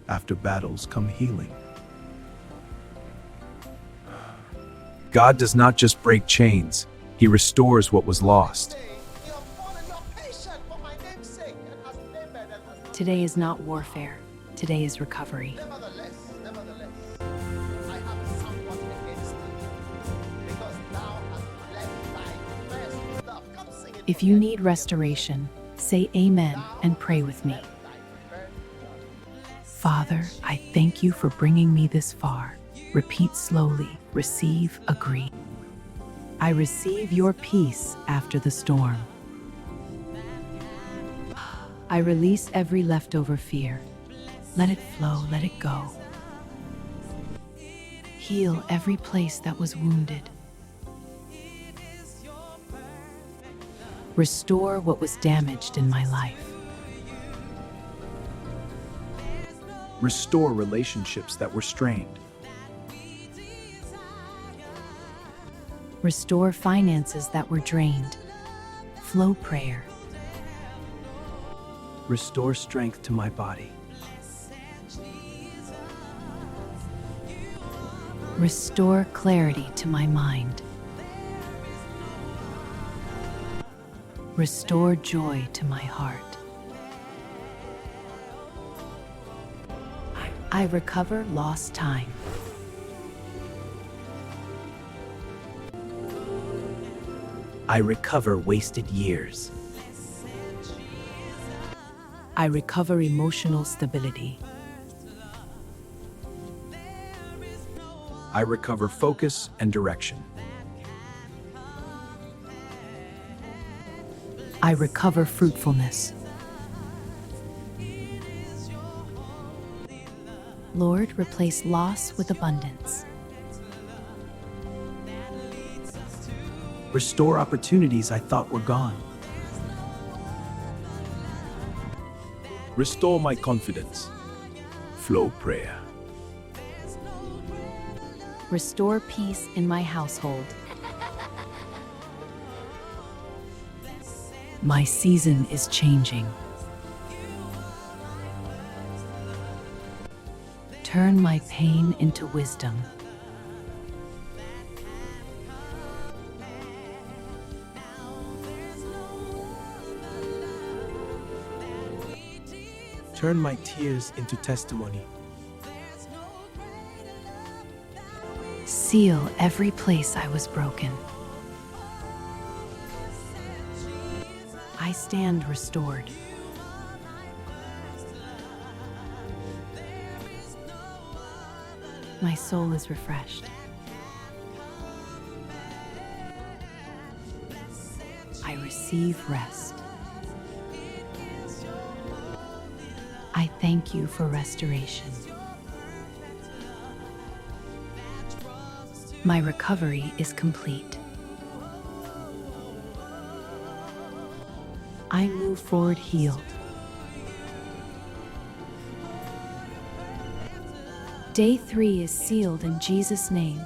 After battles come healing. God does not just break chains, He restores what was lost. Today is not warfare. Today is recovery. Nevertheless, I have somewhat against thee, because thou hast left thy first love. Come sing it. If you need restoration, say amen and pray with me. Father, I thank you for bringing me this far. Repeat slowly. Receive, agree. I receive your peace after the storm. I release every leftover fear. Let it flow, let it go. Heal every place that was wounded. Restore what was damaged in my life. Restore relationships that were strained. Restore finances that were drained. Flow prayer. Restore strength to my body. Restore clarity to my mind. Restore joy to my heart. I recover lost time. I recover wasted years. I recover emotional stability. I recover focus and direction. I recover fruitfulness. Lord, replace loss with abundance. Restore opportunities I thought were gone. Restore my confidence. Flow prayer. Restore peace in my household. My season is changing. Turn my pain into wisdom. Turn my tears into testimony. Seal every place I was broken. I stand restored. My soul is refreshed. I receive rest. I thank you for restoration. My recovery is complete. I move forward healed. Day 3 is sealed in Jesus' name.